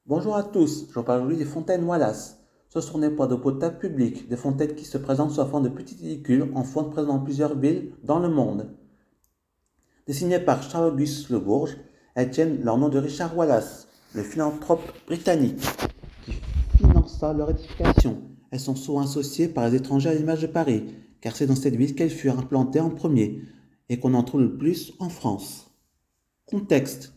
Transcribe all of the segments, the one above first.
Bonjour à tous, je parle aujourd'hui des fontaines Wallace. Ce sont des points d'eau potable publics, des fontaines qui se présentent sous la forme de petites édicules en fonte présentes dans plusieurs villes dans le monde. Dessinées par Charles-Auguste Le Bourge, elles tiennent leur nom de Richard Wallace, le philanthrope britannique, qui finança leur édification. Elles sont souvent associées par les étrangers à l'image de Paris, car c'est dans cette ville qu'elles furent implantées en premier, et qu'on en trouve le plus en France. Contexte.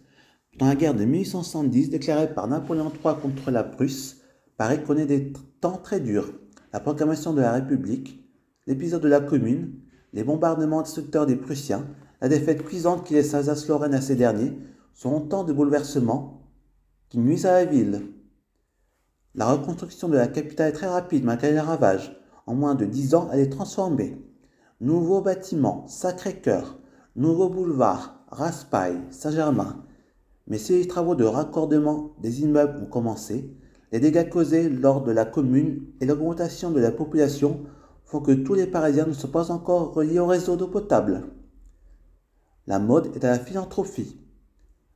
Dans la guerre de 1870 déclarée par Napoléon III contre la Prusse, Paris connaît des temps très durs. La proclamation de la République, l'épisode de la Commune, les bombardements destructeurs des Prussiens, la défaite cuisante qui laisse Alsace-Lorraine à ces derniers sont autant de bouleversements qui nuisent à la ville. La reconstruction de la capitale est très rapide malgré les ravages. En moins de 10 ans, elle est transformée. Nouveaux bâtiments, Sacré-Cœur, nouveaux boulevards, Raspail, Saint-Germain. Mais si les travaux de raccordement des immeubles ont commencé, les dégâts causés lors de la Commune et l'augmentation de la population font que tous les Parisiens ne sont pas encore reliés au réseau d'eau potable. La mode est à la philanthropie.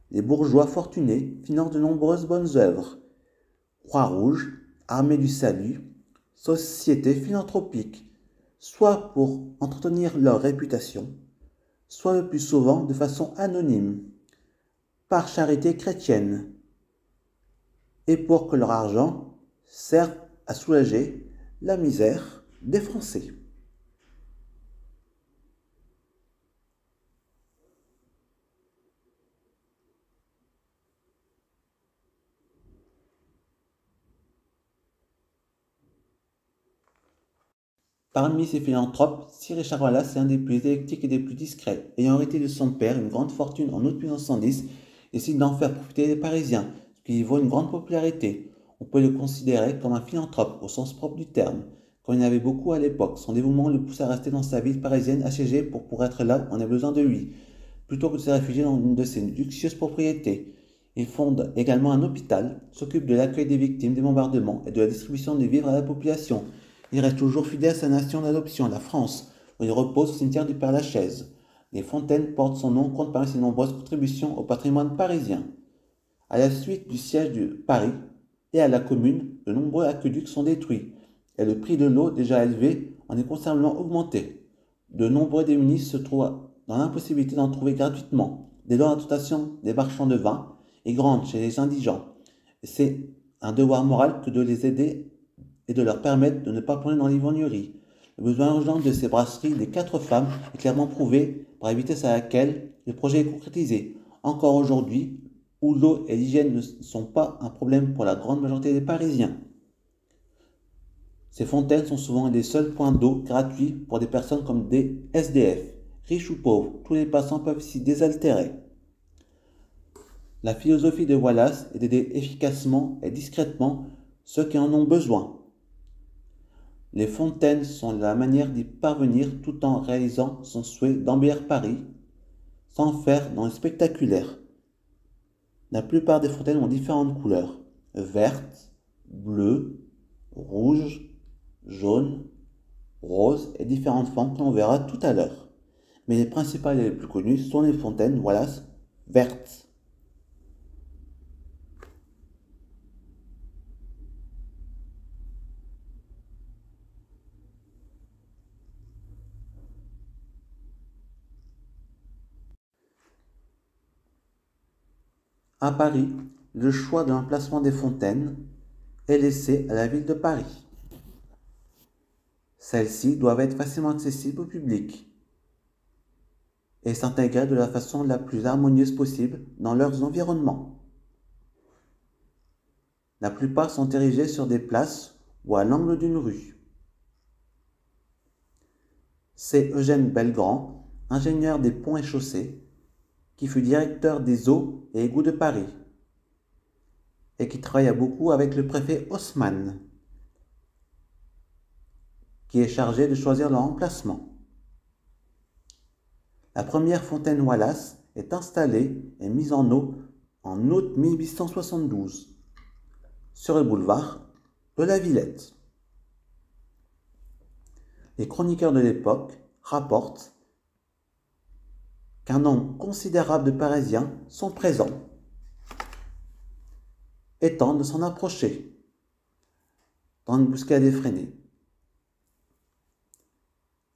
Les bourgeois fortunés financent de nombreuses bonnes œuvres. Croix-Rouge, Armée du Salut, sociétés philanthropiques, soit pour entretenir leur réputation, soit le plus souvent de façon anonyme, par charité chrétienne, et pour que leur argent serve à soulager la misère des Français. Parmi ces philanthropes, Sir Richard Wallace est un des plus électriques et des plus discrets. Ayant hérité de son père une grande fortune en août 1910, il décide d'en faire profiter les Parisiens, ce qui lui vaut une grande popularité. On peut le considérer comme un philanthrope au sens propre du terme. Quand il y en avait beaucoup à l'époque, son dévouement le pousse à rester dans sa ville parisienne assiégée pour être là où on a besoin de lui, plutôt que de se réfugier dans une de ses luxueuses propriétés. Il fonde également un hôpital, s'occupe de l'accueil des victimes des bombardements et de la distribution des vivres à la population. Il reste toujours fidèle à sa nation d'adoption, la France, où il repose au cimetière du Père-Lachaise. Les fontaines portent son nom compte parmi ses nombreuses contributions au patrimoine parisien. À la suite du siège de Paris et à la Commune, de nombreux aqueducs sont détruits, et le prix de l'eau, déjà élevé, en est considérablement augmenté. De nombreux démunis se trouvent dans l'impossibilité d'en trouver gratuitement. Dès lors, la dotation des marchands de vin est grande chez les indigents. C'est un devoir moral que de les aider et de leur permettre de ne pas plonger dans l'ivrognerie. Le besoin urgent de ces brasseries des 4 femmes est clairement prouvé par la vitesse à laquelle le projet est concrétisé. Encore aujourd'hui, où l'eau et l'hygiène ne sont pas un problème pour la grande majorité des Parisiens. Ces fontaines sont souvent des seuls points d'eau gratuits pour des personnes comme des SDF. Riches ou pauvres, tous les passants peuvent s'y désaltérer. La philosophie de Wallace est d'aider efficacement et discrètement ceux qui en ont besoin. Les fontaines sont la manière d'y parvenir tout en réalisant son souhait d'embellir Paris, sans faire dans le spectaculaire. La plupart des fontaines ont différentes couleurs, vertes, bleues, rouges, jaunes, roses et différentes formes que l'on verra tout à l'heure. Mais les principales et les plus connues sont les fontaines Wallace vertes. À Paris, le choix de l'emplacement des fontaines est laissé à la ville de Paris. Celles-ci doivent être facilement accessibles au public et s'intégrer de la façon la plus harmonieuse possible dans leurs environnements. La plupart sont érigées sur des places ou à l'angle d'une rue. C'est Eugène Belgrand, ingénieur des ponts et chaussées, qui fut directeur des eaux et égouts de Paris et qui travailla beaucoup avec le préfet Haussmann, qui est chargé de choisir leur emplacement. La première fontaine Wallace est installée et mise en eau en août 1872 sur le boulevard de la Villette. Les chroniqueurs de l'époque rapportent qu'un nombre considérable de Parisiens sont présents et tente de s'en approcher dans une bousculade effrénée.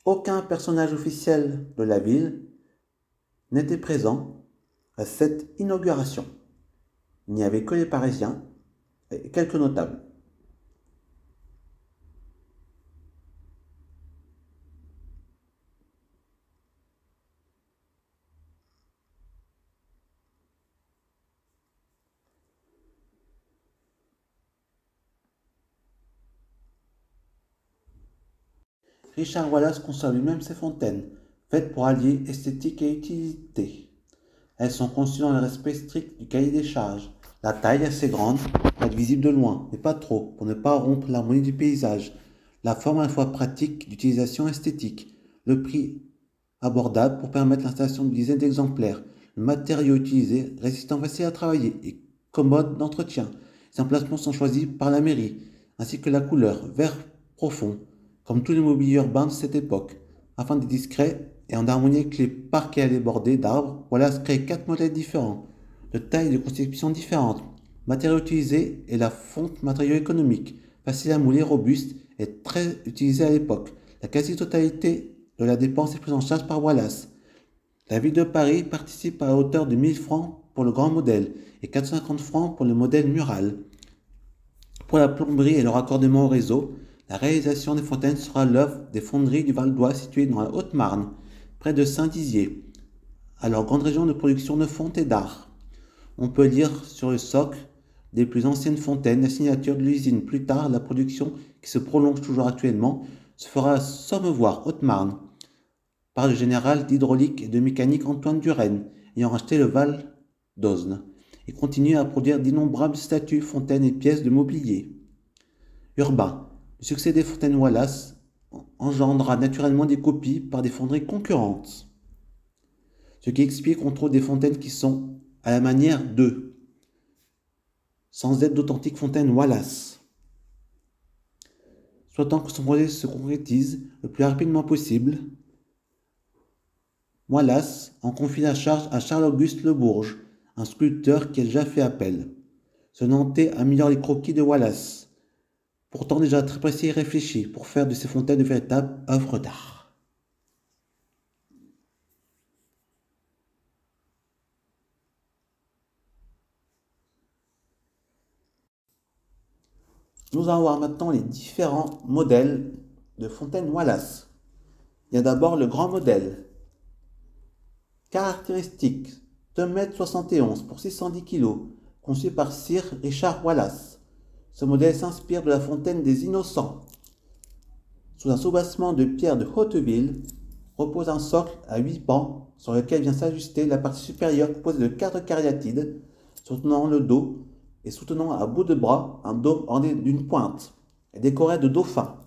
Aucun personnage officiel de la ville n'était présent à cette inauguration. Il n'y avait que les Parisiens et quelques notables. Richard Wallace conçoit lui-même ses fontaines, faites pour allier esthétique et utilité. Elles sont conçues dans le respect strict du cahier des charges. La taille assez grande pour être visible de loin, mais pas trop, pour ne pas rompre l'harmonie du paysage. La forme à la fois pratique d'utilisation esthétique. Le prix abordable pour permettre l'installation d'une dizaine d'exemplaires. Le matériau utilisé résistant, facile à travailler et commode d'entretien. Les emplacements sont choisis par la mairie, ainsi que la couleur, vert profond, comme tous les mobiliers urbains de cette époque. Afin d'être discret et en harmonie avec les parcs et allées bordées d'arbres, Wallace crée 4 modèles différents, de tailles et de constitutions différentes. Matériaux utilisés et la fonte matériaux économiques, facile à mouler, robuste et très utilisé à l'époque. La quasi-totalité de la dépense est prise en charge par Wallace. La ville de Paris participe à hauteur de 1000 francs pour le grand modèle et 450 francs pour le modèle mural. Pour la plomberie et le raccordement au réseau, la réalisation des fontaines sera l'œuvre des fonderies du Val d'Oise situées dans la Haute-Marne, près de Saint-Dizier, à leur grande région de production de fonte et d'art. On peut lire sur le socle des plus anciennes fontaines la signature de l'usine. Plus tard, la production, qui se prolonge toujours actuellement, se fera à Sommevoire, Haute-Marne, par le général d'hydraulique et de mécanique Antoine Duren, ayant racheté le Val d'Ausne, et continue à produire d'innombrables statues, fontaines et pièces de mobilier. Urbain. Le succès des fontaines Wallace engendra naturellement des copies par des fonderies concurrentes, ce qui explique qu'on trouve des fontaines qui sont à la manière d'eux, sans être d'authentiques fontaines Wallace. Souhaitant que son projet se concrétise le plus rapidement possible, Wallace en confie la charge à Charles-Auguste Le Bourge, un sculpteur qui a déjà fait appel. Ce Nantais améliore les croquis de Wallace, pourtant déjà très précis et réfléchi, pour faire de ces fontaines de véritables œuvres d'art. Nous allons voir maintenant les différents modèles de fontaines Wallace. Il y a d'abord le grand modèle. Caractéristiques 2,71 m pour 610 kg, conçu par Sir Richard Wallace. Ce modèle s'inspire de la fontaine des Innocents. Sous un soubassement de pierre de Hauteville, repose un socle à 8 pans sur lequel vient s'ajuster la partie supérieure composée de 4 cariatides, soutenant le dos et soutenant à bout de bras un dôme orné d'une pointe et décoré de dauphins.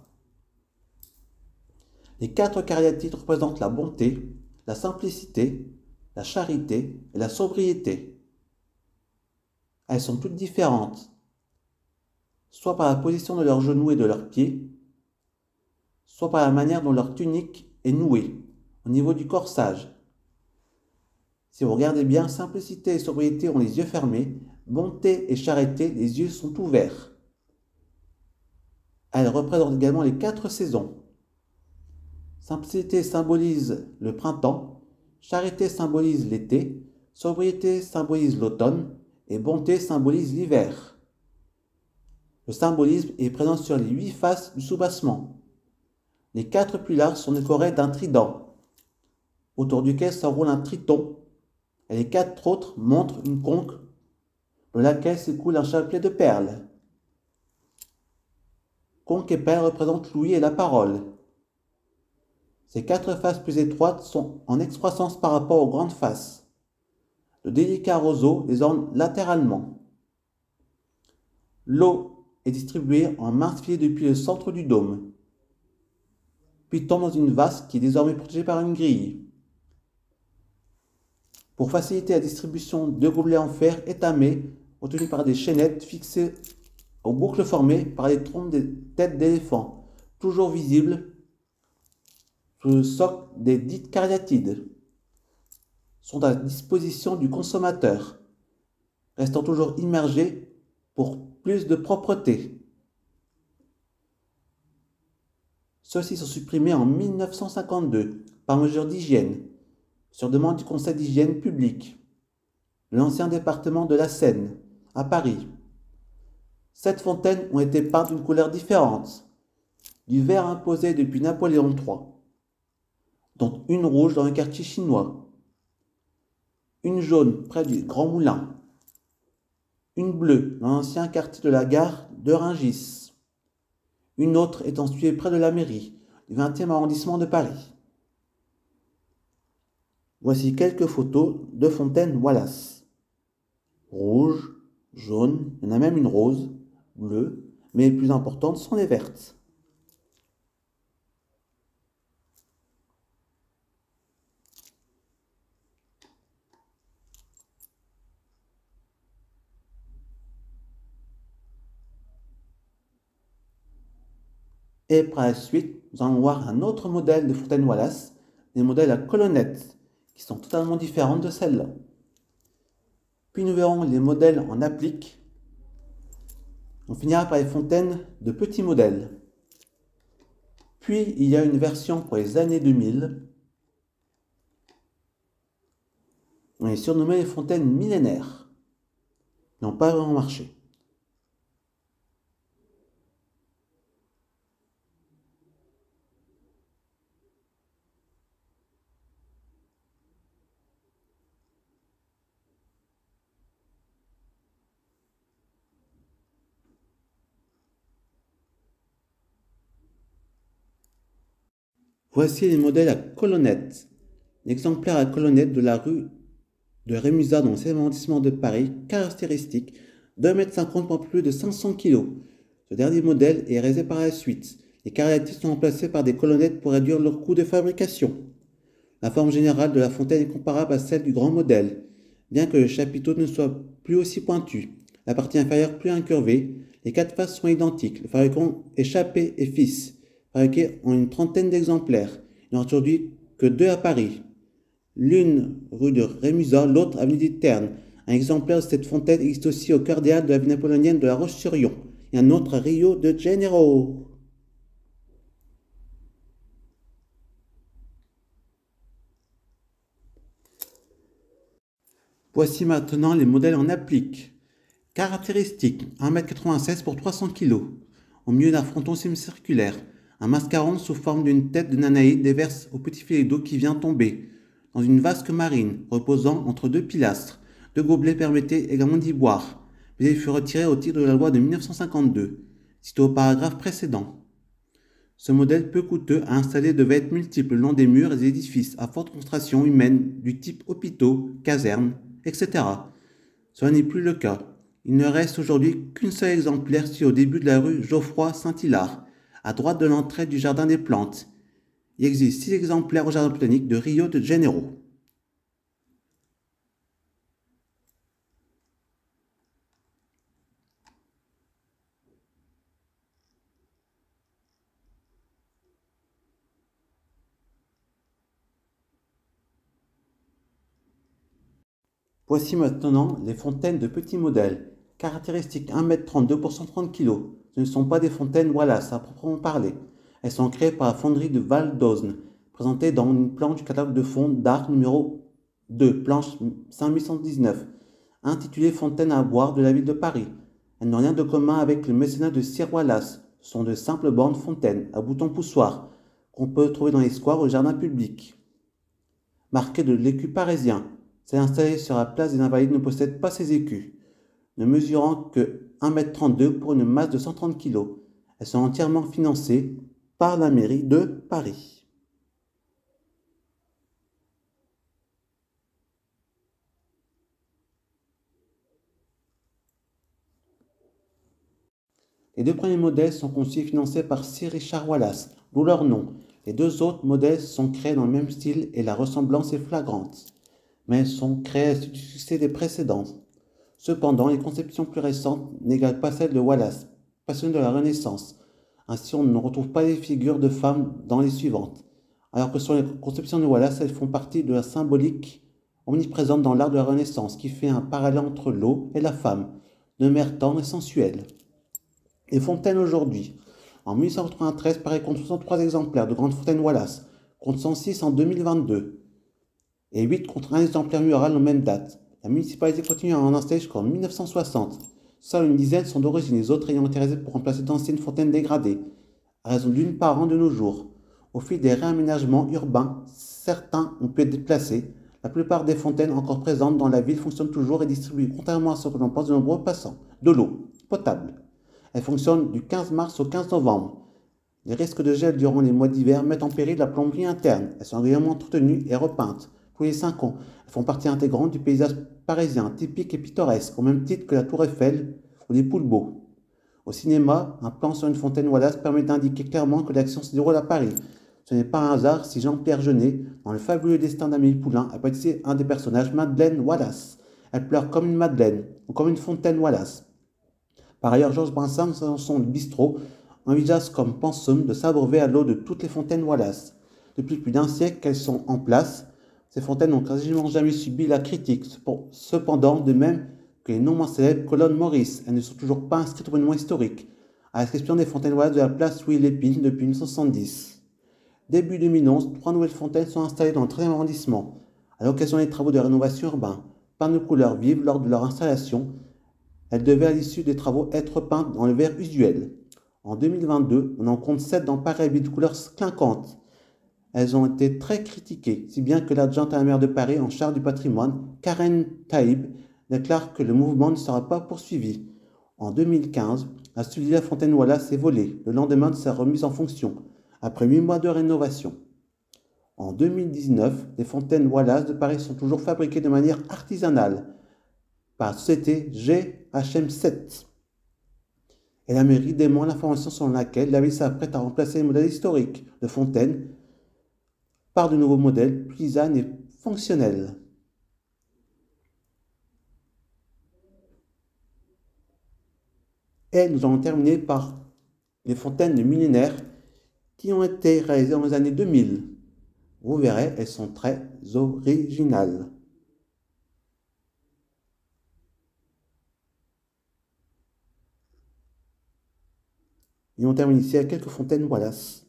Les 4 cariatides représentent la bonté, la simplicité, la charité et la sobriété. Elles sont toutes différentes, soit par la position de leurs genoux et de leurs pieds, soit par la manière dont leur tunique est nouée, au niveau du corsage. Si vous regardez bien, simplicité et sobriété ont les yeux fermés, bonté et charité, les yeux sont ouverts. Elles représentent également les 4 saisons. Simplicité symbolise le printemps, charité symbolise l'été, sobriété symbolise l'automne et bonté symbolise l'hiver. Le symbolisme est présent sur les 8 faces du soubassement. Les 4 plus larges sont décorées d'un trident, autour duquel s'enroule un triton, et les 4 autres montrent une conque de laquelle s'écoule un chapelet de perles. Conque et perles représentent l'ouïe et la parole. Ces 4 faces plus étroites sont en excroissance par rapport aux grandes faces. De délicats roseaux les ornent latéralement. L'eau est distribuée en minces filets depuis le centre du dôme, puis tombe dans une vase qui est désormais protégée par une grille. Pour faciliter la distribution, 2 gobelets en fer étamés, retenus par des chaînettes fixées aux boucles formées par les trompes des têtes d'éléphants, toujours visibles sous le socle des dites cariatides, sont à la disposition du consommateur, restant toujours immergés pour plus de propreté. Ceux-ci sont supprimés en 1952 par mesure d'hygiène, sur demande du Conseil d'hygiène publique, de l'ancien département de la Seine, à Paris. 7 fontaines ont été peintes d'une couleur différente, du vert imposé depuis Napoléon III, dont une rouge dans le quartier chinois, une jaune près du Grand Moulin, une bleue dans l'ancien quartier de la gare de Rungis, une autre étant située près de la mairie du 20e arrondissement de Paris. Voici quelques photos de fontaines Wallace. Rouge, jaune, il y en a même une rose, bleue, mais les plus importantes sont les vertes. Et par la suite, nous allons voir un autre modèle de fontaine Wallace, des modèles à colonnettes, qui sont totalement différentes de celles-là. Puis nous verrons les modèles en applique. On finira par les fontaines de petits modèles. Puis il y a une version pour les années 2000. On les surnommait les fontaines millénaires. Ils n'ont pas vraiment marché. Voici les modèles à colonnettes. L'exemplaire à colonnettes de la rue de Rémusat dans le 7e arrondissement de Paris, caractéristique, 2,50 m pour plus de 500 kg. Ce dernier modèle est réalisé par la suite. Les caractéristiques sont remplacées par des colonnettes pour réduire leur coût de fabrication. La forme générale de la fontaine est comparable à celle du grand modèle, bien que le chapiteau ne soit plus aussi pointu, la partie inférieure plus incurvée. Les 4 faces sont identiques. Le fabricant est Chappé et Fils, fabriqués en une trentaine d'exemplaires. Il n'y en a aujourd'hui que 2 à Paris. L'une rue de Rémusat, l'autre avenue des Ternes. Un exemplaire de cette fontaine existe aussi au cœur des Halles de la ville napoléonienne de La Roche-sur-Yon et un autre à Rio de Janeiro. Voici maintenant les modèles en applique. Caractéristiques, 1,96 m pour 300 kg. Au milieu d'un fronton semi-circulaire, un mascaron sous forme d'une tête de Nanaïde déverse au petit filet d'eau qui vient tomber dans une vasque marine reposant entre 2 pilastres. 2 gobelets permettaient également d'y boire, mais il fut retiré au titre de la loi de 1952, cité au paragraphe précédent. Ce modèle peu coûteux à installer devait être multiple le long des murs et des édifices à forte concentration humaine du type hôpitaux, casernes, etc. Cela n'est plus le cas. Il ne reste aujourd'hui qu'un seul exemplaire situé au début de la rue Geoffroy-Saint-Hilaire, à droite de l'entrée du jardin des plantes. Il existe 6 exemplaires au jardin botanique de Rio de Janeiro. Voici maintenant les fontaines de petits modèles. Caractéristiques 1,32 m pour 130 kg. Ce ne sont pas des fontaines Wallace à proprement parler. Elles sont créées par la fonderie de Val d'Osne, présentée dans une planche du catalogue de fonds d'art numéro 2, planche 5119, intitulée Fontaine à boire de la ville de Paris. Elles n'ont rien de commun avec le mécénat de Sir Wallace. Ce sont de simples bornes fontaines à boutons poussoirs qu'on peut trouver dans les squares ou jardins publics. Marquées de l'écu parisien, celle installée sur la place des Invalides ne possède pas ces écus, ne mesurant que 1,32 m pour une masse de 130 kg. Elles sont entièrement financées par la mairie de Paris. Les 2 premiers modèles sont conçus et financés par Sir Richard Wallace, d'où leur nom. Les 2 autres modèles sont créés dans le même style et la ressemblance est flagrante, mais elles sont créées à la suite du succès des précédents. Cependant, les conceptions plus récentes n'égalent pas celles de Wallace, passionné de la Renaissance. Ainsi, on ne retrouve pas les figures de femmes dans les suivantes, alors que sur les conceptions de Wallace, elles font partie de la symbolique omniprésente dans l'art de la Renaissance, qui fait un parallèle entre l'eau et la femme, de mer tendre et sensuelle. Les fontaines aujourd'hui. En 1893, Paris compte 63 exemplaires de grandes fontaines Wallace, compte 106 en 2022, et 8 contre un exemplaire mural aux mêmes dates. La municipalité continue à en installer jusqu'en 1960. Seule une dizaine sont d'origine, les autres ayant été réalisées pour remplacer d'anciennes fontaines dégradées, à raison d'une par an de nos jours. Au fil des réaménagements urbains, certains ont pu être déplacés. La plupart des fontaines encore présentes dans la ville fonctionnent toujours et distribuent, contrairement à ce que l'on pense, de nombreux passants, de l'eau potable. Elles fonctionnent du 15 mars au 15 novembre. Les risques de gel durant les mois d'hiver mettent en péril la plomberie interne. Elles sont régulièrement entretenues et repeintes. Tous les 5 ans, elles font partie intégrante du paysage parisien, typique et pittoresque, au même titre que la Tour Eiffel ou les Poulbeaux. Au cinéma, un plan sur une fontaine Wallace permet d'indiquer clairement que l'action se déroule à Paris. Ce n'est pas un hasard si Jean-Pierre Jeunet, dans Le fabuleux destin d'Amélie Poulain, a baptisé un des personnages Madeleine Wallace. Elle pleure comme une madeleine, ou comme une fontaine Wallace. Par ailleurs, Georges Brassens, dans son bistrot, envisage comme pensum de s'abreuver à l'eau de toutes les fontaines Wallace. Depuis plus d'un siècle qu'elles sont en place, ces fontaines n'ont quasiment jamais subi la critique. Cependant, de même que les non moins célèbres colonnes Maurice, elles ne sont toujours pas inscrites au monument historique, à l'exception des fontaines Wallace de la place Louis Lépine depuis 1970. Début 2011, 3 nouvelles fontaines sont installées dans le 13e arrondissement. À l'occasion des travaux de rénovation urbaine, peintes de couleurs vives lors de leur installation, elles devaient à l'issue des travaux être peintes dans le vert usuel. En 2022, on en compte 7 dans Paris de couleurs clinquantes. Elles ont été très critiquées, si bien que l'adjointe à la maire de Paris en charge du patrimoine, Karen Taïb, déclare que le mouvement ne sera pas poursuivi. En 2015, à Sully, la fontaine Wallace s'est volée le lendemain de sa remise en fonction, après 8 mois de rénovation. En 2019, les fontaines Wallace de Paris sont toujours fabriquées de manière artisanale par la société GHM7. Et la mairie dément l'information selon laquelle la ville s'apprête à remplacer les modèles historiques de fontaines par de nouveaux modèles plus design et fonctionnels. Et nous allons terminer par les fontaines de millénaire qui ont été réalisées dans les années 2000. Vous verrez, elles sont très originales. Et on termine ici avec quelques fontaines Wallace.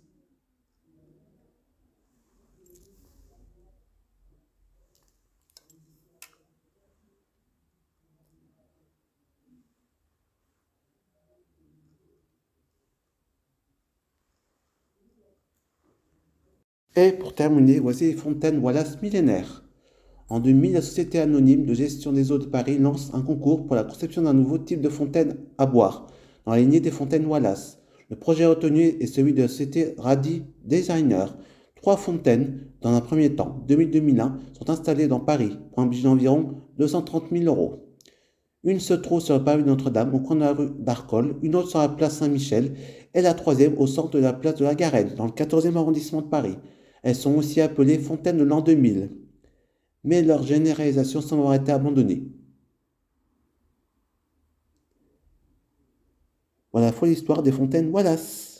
Et pour terminer, voici les fontaines Wallace millénaires. En 2000, la Société anonyme de gestion des eaux de Paris lance un concours pour la conception d'un nouveau type de fontaine à boire, dans la lignée des fontaines Wallace. Le projet retenu est celui de la société Radi Designer. 3 fontaines, dans un premier temps, 2000-2001, sont installées dans Paris, pour un budget d'environ 230 000 €. Une se trouve sur le pavé de Notre-Dame, au coin de la rue d'Arcole, une autre sur la place Saint-Michel, et la troisième au centre de la place de la Garenne, dans le 14e arrondissement de Paris. Elles sont aussi appelées fontaines de l'an 2000, mais leur généralisation semble avoir été abandonnée. Voilà la folle histoire des fontaines Wallace.